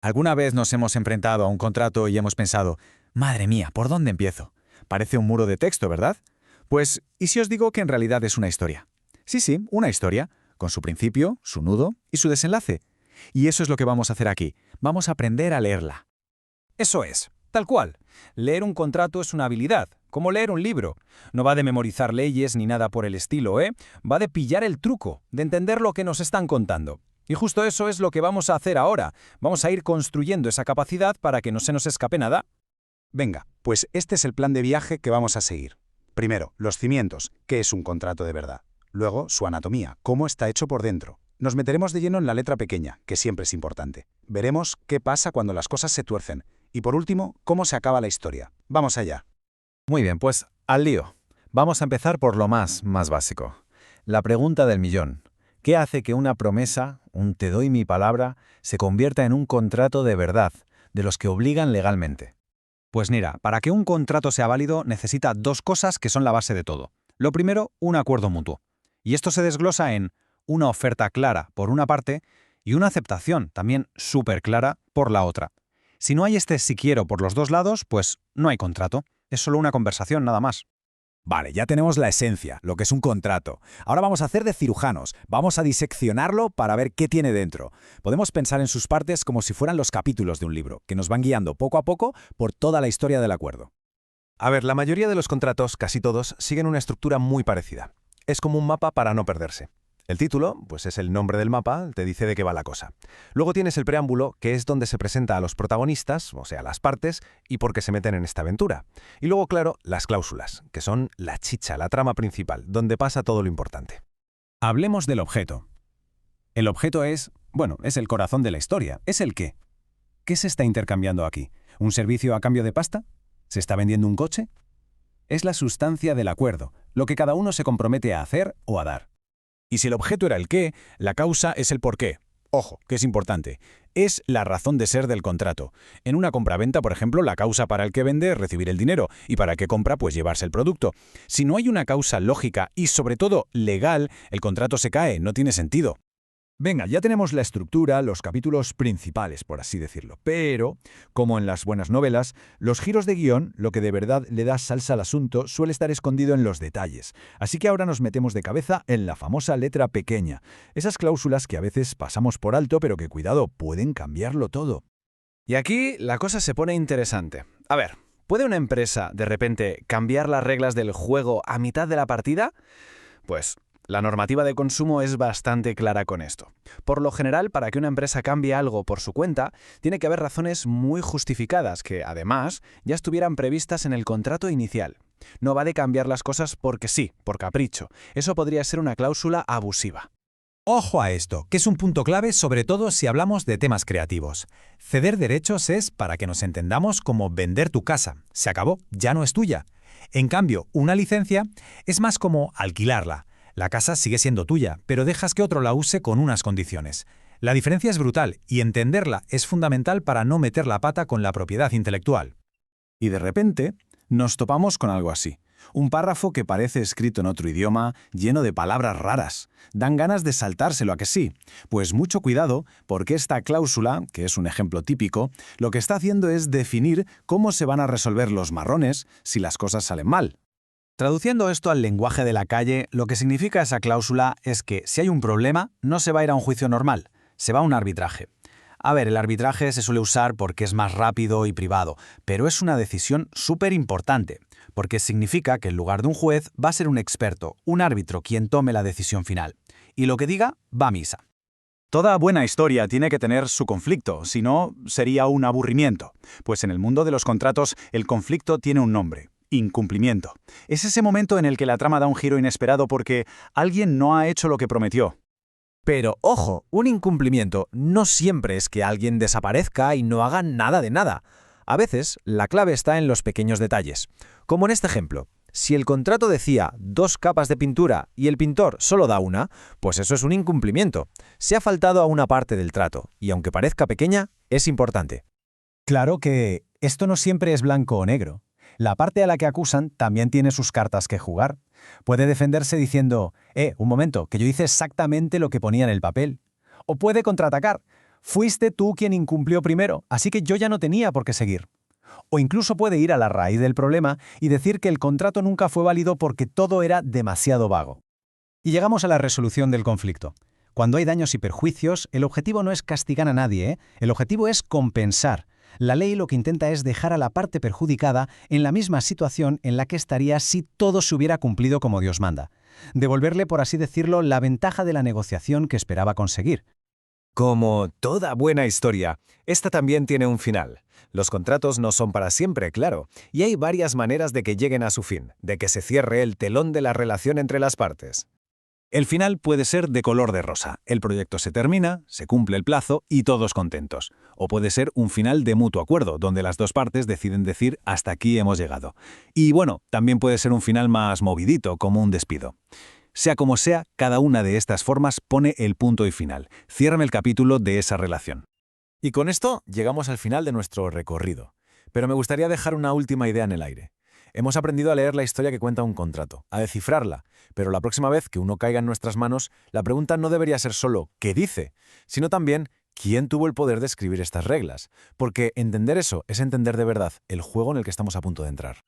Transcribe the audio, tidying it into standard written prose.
¿Alguna vez nos hemos enfrentado a un contrato y hemos pensado, madre mía, ¿por dónde empiezo? Parece un muro de texto, ¿verdad? Pues, ¿y si os digo que en realidad es una historia? Sí, sí, una historia, con su principio, su nudo y su desenlace. Y eso es lo que vamos a hacer aquí. Vamos a aprender a leerla. Eso es, tal cual. Leer un contrato es una habilidad, como leer un libro. No va de memorizar leyes ni nada por el estilo, ¿eh? Va de pillar el truco, de entender lo que nos están contando. Y justo eso es lo que vamos a hacer ahora. Vamos a ir construyendo esa capacidad para que no se nos escape nada. Venga, pues este es el plan de viaje que vamos a seguir. Primero, los cimientos, qué es un contrato de verdad. Luego, su anatomía, cómo está hecho por dentro. Nos meteremos de lleno en la letra pequeña, que siempre es importante. Veremos qué pasa cuando las cosas se tuercen. Y por último, cómo se acaba la historia. Vamos allá. Muy bien, pues al lío. Vamos a empezar por lo más básico. La pregunta del millón. ¿Qué hace que una promesa, un te doy mi palabra, se convierta en un contrato de verdad, de los que obligan legalmente? Pues mira, para que un contrato sea válido necesita dos cosas que son la base de todo. Lo primero, un acuerdo mutuo. Y esto se desglosa en una oferta clara por una parte y una aceptación también súper clara por la otra. Si no hay este si quiero por los dos lados, pues no hay contrato. Es solo una conversación nada más. Vale, ya tenemos la esencia, lo que es un contrato. Ahora vamos a hacer de cirujanos, vamos a diseccionarlo para ver qué tiene dentro. Podemos pensar en sus partes como si fueran los capítulos de un libro, que nos van guiando poco a poco por toda la historia del acuerdo. A ver, la mayoría de los contratos, casi todos, siguen una estructura muy parecida. Es como un mapa para no perderse. El título, pues es el nombre del mapa, te dice de qué va la cosa. Luego tienes el preámbulo, que es donde se presenta a los protagonistas, o sea, las partes, y por qué se meten en esta aventura. Y luego, claro, las cláusulas, que son la chicha, la trama principal, donde pasa todo lo importante. Hablemos del objeto. El objeto es el corazón de la historia. Es el qué. ¿Qué se está intercambiando aquí? ¿Un servicio a cambio de pasta? ¿Se está vendiendo un coche? Es la sustancia del acuerdo, lo que cada uno se compromete a hacer o a dar. Y si el objeto era el qué, la causa es el por qué. Ojo, que es importante. Es la razón de ser del contrato. En una compraventa, por ejemplo, la causa para el que vende es recibir el dinero y para el que compra, pues llevarse el producto. Si no hay una causa lógica y, sobre todo, legal, el contrato se cae, no tiene sentido. Venga, ya tenemos la estructura, los capítulos principales, por así decirlo. Pero, como en las buenas novelas, los giros de guión, lo que de verdad le da salsa al asunto, suele estar escondido en los detalles. Así que ahora nos metemos de cabeza en la famosa letra pequeña. Esas cláusulas que a veces pasamos por alto, pero que, cuidado, pueden cambiarlo todo. Y aquí la cosa se pone interesante. A ver, ¿puede una empresa, de repente, cambiar las reglas del juego a mitad de la partida? Pues la normativa de consumo es bastante clara con esto. Por lo general, para que una empresa cambie algo por su cuenta, tiene que haber razones muy justificadas que, además, ya estuvieran previstas en el contrato inicial. No va de cambiar las cosas porque sí, por capricho. Eso podría ser una cláusula abusiva. Ojo a esto, que es un punto clave sobre todo si hablamos de temas creativos. Ceder derechos es, para que nos entendamos, como vender tu casa. Se acabó, ya no es tuya. En cambio, una licencia es más como alquilarla. La casa sigue siendo tuya, pero dejas que otro la use con unas condiciones. La diferencia es brutal y entenderla es fundamental para no meter la pata con la propiedad intelectual. Y de repente nos topamos con algo así. Un párrafo que parece escrito en otro idioma, lleno de palabras raras. Dan ganas de saltárselo, ¿a que sí? Pues mucho cuidado, porque esta cláusula, que es un ejemplo típico, lo que está haciendo es definir cómo se van a resolver los marrones si las cosas salen mal. Traduciendo esto al lenguaje de la calle, lo que significa esa cláusula es que si hay un problema, no se va a ir a un juicio normal, se va a un arbitraje. A ver, el arbitraje se suele usar porque es más rápido y privado, pero es una decisión súper importante, porque significa que en lugar de un juez va a ser un experto, un árbitro quien tome la decisión final. Y lo que diga va a misa. Toda buena historia tiene que tener su conflicto, si no, sería un aburrimiento. Pues en el mundo de los contratos, el conflicto tiene un nombre. Incumplimiento. Es ese momento en el que la trama da un giro inesperado porque alguien no ha hecho lo que prometió. Pero, ojo, un incumplimiento no siempre es que alguien desaparezca y no haga nada de nada. A veces, la clave está en los pequeños detalles. Como en este ejemplo. Si el contrato decía 2 capas de pintura y el pintor solo da una, pues eso es un incumplimiento. Se ha faltado a una parte del trato, y aunque parezca pequeña, es importante. Claro que esto no siempre es blanco o negro. La parte a la que acusan también tiene sus cartas que jugar. Puede defenderse diciendo, un momento, que yo hice exactamente lo que ponía en el papel. O puede contraatacar, Fuiste tú quien incumplió primero, así que yo ya no tenía por qué seguir. O incluso puede ir a la raíz del problema y decir que el contrato nunca fue válido porque todo era demasiado vago. Y llegamos a la resolución del conflicto. Cuando hay daños y perjuicios, el objetivo no es castigar a nadie, ¿eh? El objetivo es compensar. La ley lo que intenta es dejar a la parte perjudicada en la misma situación en la que estaría si todo se hubiera cumplido como Dios manda. Devolverle, por así decirlo, la ventaja de la negociación que esperaba conseguir. Como toda buena historia, esta también tiene un final. Los contratos no son para siempre, claro, y hay varias maneras de que lleguen a su fin, de que se cierre el telón de la relación entre las partes. El final puede ser de color de rosa. El proyecto se termina, se cumple el plazo y todos contentos. O puede ser un final de mutuo acuerdo, donde las dos partes deciden decir hasta aquí hemos llegado. Y bueno, también puede ser un final más movidito, como un despido. Sea como sea, cada una de estas formas pone el punto y final. Ciérrame el capítulo de esa relación. Y con esto llegamos al final de nuestro recorrido. Pero me gustaría dejar una última idea en el aire. Hemos aprendido a leer la historia que cuenta un contrato, a descifrarla, pero la próxima vez que uno caiga en nuestras manos, la pregunta no debería ser solo ¿qué dice?, sino también ¿quién tuvo el poder de escribir estas reglas? Porque entender eso es entender de verdad el juego en el que estamos a punto de entrar.